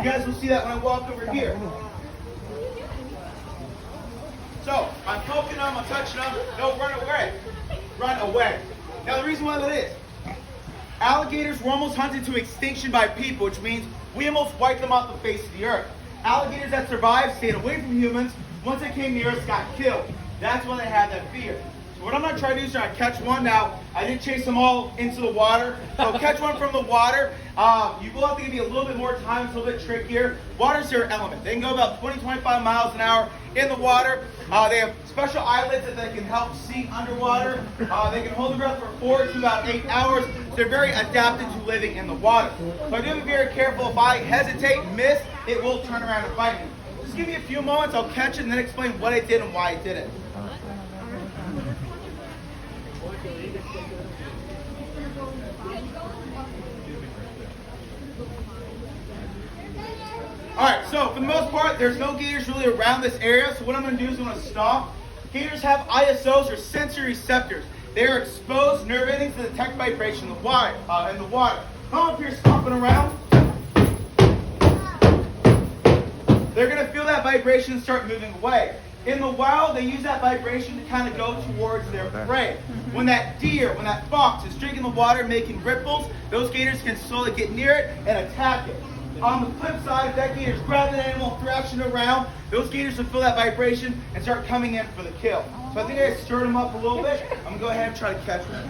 You guys will see that when I walk over here. So, I'm poking them, I'm touching them. No, run away. Run away. Now, the reason why that is, alligators were almost hunted to extinction by people, which means we almost wiped them off the face of the earth. Alligators that survived stayed away from humans. Once they came near us, got killed. That's why they had that fear. So what I'm going to try to do is try to catch one. Now, I did chase them all into the water. So catch one from the water. You will have to give me a little bit more time. It's a little bit trickier. Water's their element. They can go about 20, 25 miles an hour in the water. They have special eyelids that they can help see underwater. They can hold their breath for 4 to about 8 hours. So they're very adapted to living in the water. So I do have to be very careful. If I hesitate, miss, it will turn around and bite me. Just give me a few moments. I'll catch it and then explain what I did and why I did it. Alright, so for the most part, there's no gators really around this area. So what I'm going to do is I'm going to stop. Gators have ISOs, or sensory receptors. They are exposed nerve endings to detect vibration in the water. Come up here, stomping around. They're going to feel that vibration and start moving away. In the wild, they use that vibration to kind of go towards their prey. When that deer, when that fox is drinking the water, making ripples, those gators can slowly get near it and attack it. On the flip side, if that gator's grabbing an animal, thrashing around, those gators will feel that vibration and start coming in for the kill. So I think I stirred them up a little bit. I'm going to go ahead and try to catch one.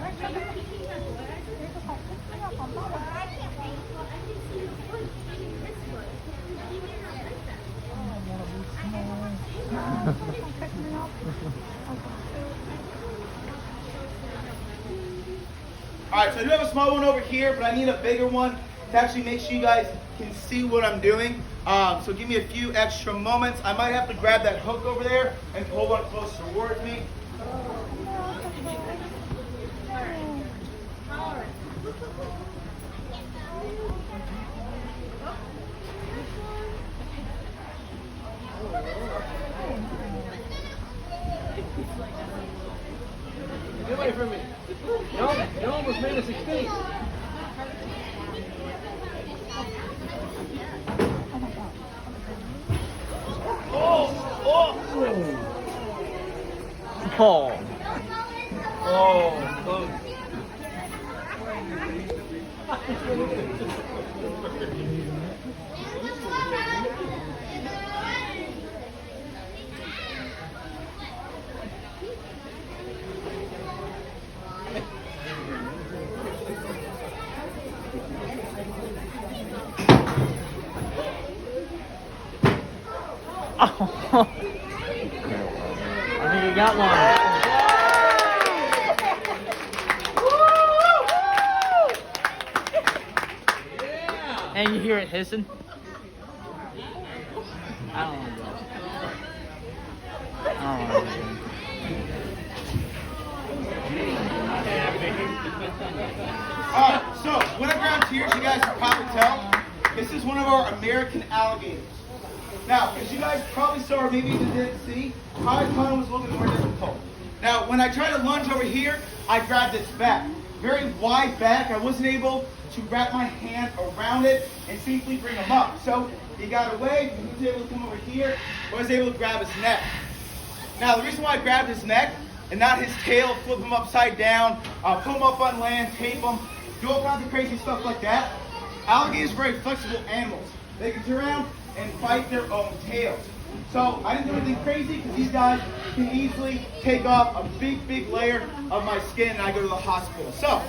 Alright, so I do have a small one over here, but I need a bigger one to actually make sure you guys can see what I'm doing. So give me a few extra moments. I might have to grab that hook over there and pull one closer towards me. Get away from me. You almost made us extinct. Close. I think you got one. And you hear it hissing? I don't want to go. I don't want to go. Alright, so what I grabbed here, as you guys can probably tell, this is one of our American alligators. Now, as you guys probably saw, or maybe even didn't see, how I caught him was a little bit more difficult. Now, when I tried to lunge over here, I grabbed its back. Very wide back. I wasn't able to wrap my hand around it and safely bring him up. So he got away, he was able to come over here, I was able to grab his neck. Now, the reason why I grabbed his neck and not his tail, flip him upside down, put him up on land, tape him, do all kinds of crazy stuff like that. Alligators are very flexible animals. They can turn around and bite their own tails. So I didn't do anything crazy because these guys can easily take off a big layer of my skin and I go to the hospital. So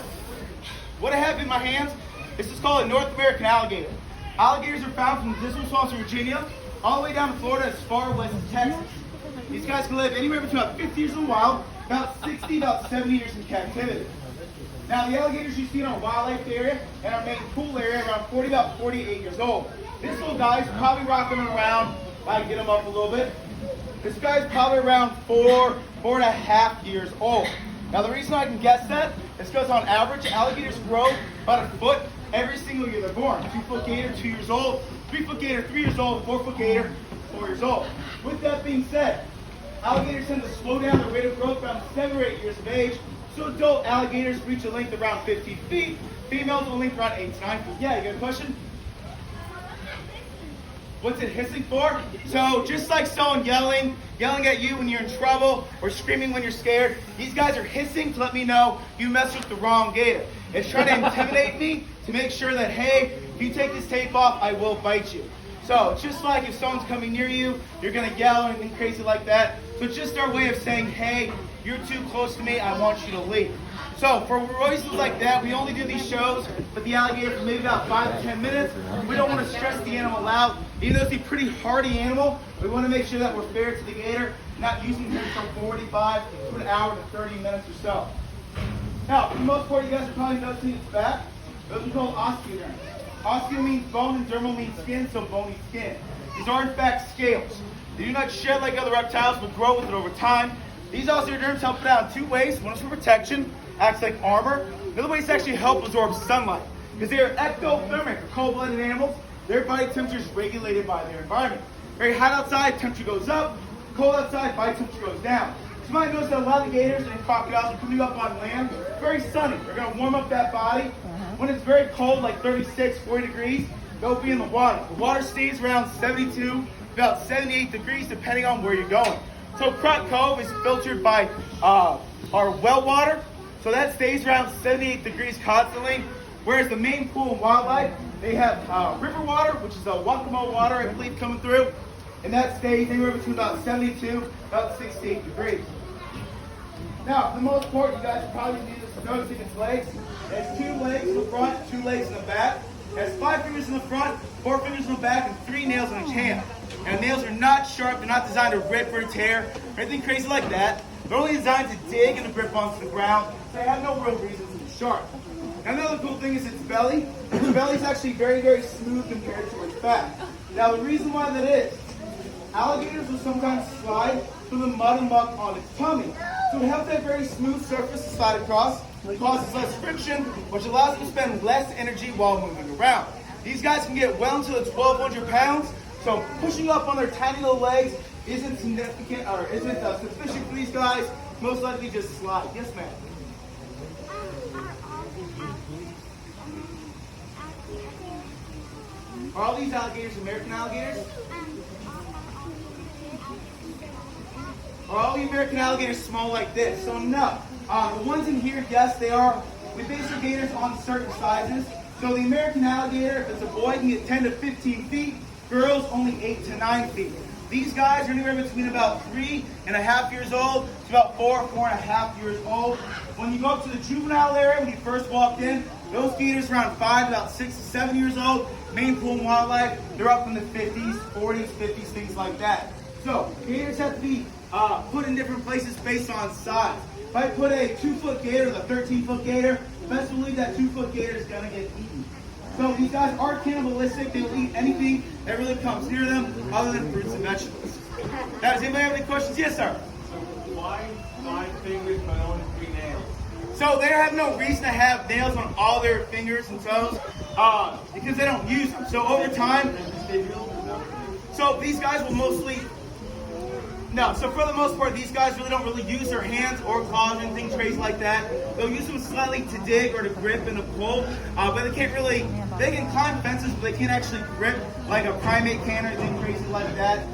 what I have in my hands, this is called a North American alligator. Alligators are found from the dismal swamps of Virginia all the way down to Florida as far west as Texas. These guys can live anywhere between about 50 years in the wild, about 60, about 70 years in captivity. Now the alligators you see in our wildlife area and our main pool area around 40, about 48 years old. This little guy's probably rocking around, if I can get him up a little bit. This guy's probably around 4.5 years old. Now the reason I can guess that is because on average, alligators grow about a foot every single year they're born. 2-foot gator, 2 years old, 3-foot gator, 3 years old, 4-foot gator, 4 years old. With that being said, alligators tend to slow down their rate of growth around 7 or 8 years of age. So adult alligators reach a length around 50 feet. Females will length around 8 to 9 feet. Yeah, you got a question? What's it hissing for? So just like someone yelling at you when you're in trouble or screaming when you're scared, these guys are hissing to let me know you messed with the wrong gator. It's trying to intimidate me to make sure that, hey, if you take this tape off, I will bite you. So it's just like if someone's coming near you, you're gonna yell or anything crazy like that. So it's just our way of saying, hey, you're too close to me, I want you to leave. So for voices like that, we only do these shows with the alligator for maybe about 5 to 10 minutes. We don't want to stress the animal out. Even though it's a pretty hardy animal, we want to make sure that we're fair to the gator, not using him for 45 to an hour to 30 minutes or so. Now, for the most part, you guys are probably noticing its back. Those are called osteoderms. Osteo means bone and dermal means skin, so bony skin. These are in fact scales. They do not shed like other reptiles, but grow with it over time. These osteoderms help it out in 2 ways. One is for protection, acts like armor. The other way is to actually help absorb sunlight. Because they are ectothermic, or cold-blooded animals. Their body temperature is regulated by their environment. Very hot outside, temperature goes up. Cold outside, body temperature goes down. So you might notice that a lot of gators and crocodiles are coming up on land. It's very sunny. They're going to warm up that body. When it's very cold, like 36, 40 degrees, they'll be in the water. The water stays around 72, about 78 degrees, depending on where you're going. So Croc Cove is filtered by our well water. So that stays around 78 degrees constantly. Whereas the main pool and wildlife, they have river water, which is a Wakamo water, I believe, coming through. And that stays anywhere between about 72, about 68 degrees. Now, for the most part, you guys probably need to notice its legs. It has 2 legs in the front, 2 legs in the back. It has 5 fingers in the front, 4 fingers in the back, and 3 nails on each hand. And nails are not sharp, they're not designed to rip or tear, or anything crazy like that. They're only designed to dig and to grip onto the ground, so they have no real reason to be sharp. Now, another cool thing is its belly. Its belly is actually very, very smooth compared to its back. Now, the reason why that is, alligators will sometimes slide through the mud and muck on its tummy. So it helps that very smooth surface to slide across. It causes less friction, which allows them to spend less energy while moving around. These guys can get well into the 1,200 pounds, so pushing up on their tiny little legs isn't significant or isn't sufficient for these guys. Most likely just slide. Yes, ma'am. Are all these alligators American alligators? Are all the American alligators small like this? So no. The ones in here, yes, they are. We base our gators on certain sizes. So the American alligator, if it's a boy, can get 10 to 15 feet. Girls, only 8 to 9 feet. These guys are anywhere between about 3.5 years old to about 4.5 years old. When you go up to the juvenile area, when you first walked in, those gators around 5, about 6 to 7 years old. Main pool and wildlife, they're up in the 50s, 40s, 50s, things like that. So gators have to be put in different places based on size. If I put a 2-foot gator with a 13-foot gator, best believe that 2-foot gator is going to get eaten. So these guys are cannibalistic. They will eat anything that really comes near them other than fruits and vegetables. Now, does anybody have any questions? Yes, sir. So why 5 fingers but only 3 nails? So they have no reason to have nails on all their fingers and toes because they don't use them. So over time, so these guys will mostly, no, so for the most part, these guys really don't really use their hands or claws or anything crazy like that. They'll use them slightly to dig or to grip and to pull, but they can't really, they can climb fences, but they can't actually grip like a primate can or anything crazy like that.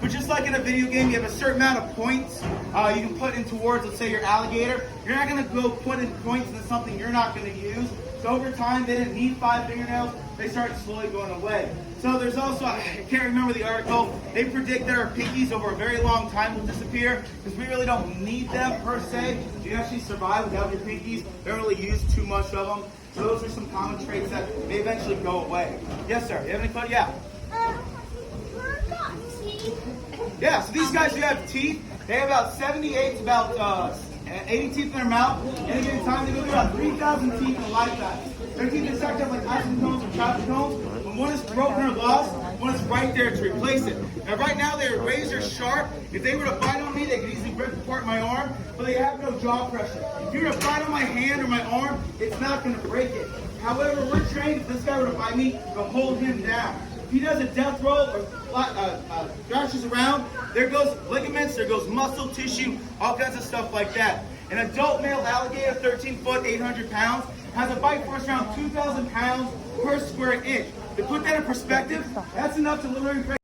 But just like in a video game, you have a certain amount of points you can put in towards, let's say, your alligator. You're not going to go put in points into something you're not going to use. So over time, they didn't need 5 fingernails. They started slowly going away. So there's also, I can't remember the article, they predict that our pinkies over a very long time will disappear because we really don't need them per se. You actually survive without your pinkies. They don't really use too much of them. So those are some common traits that may eventually go away. Yes, sir. You have any questions? Yeah. Yeah, so these guys who have teeth, they have about 78 to about 80 teeth in their mouth. Any given time, they go through about 3,000 teeth in a lifetime. Their teeth are stacked up like acid cones or traffic cones. When one is broken or lost, one is right there to replace it. Now, right now, they are razor sharp. If they were to bite on me, they could easily rip apart my arm, but they have no jaw pressure. If you were to bite on my hand or my arm, it's not going to break it. However, we're trained, if this guy were to bite me, to hold him down. If he does a death roll or thrashes around, there goes ligaments, there goes muscle tissue, all kinds of stuff like that. An adult male alligator, 13 foot, 800 pounds, has a bite force around 2,000 pounds per square inch. To put that in perspective, that's enough to literally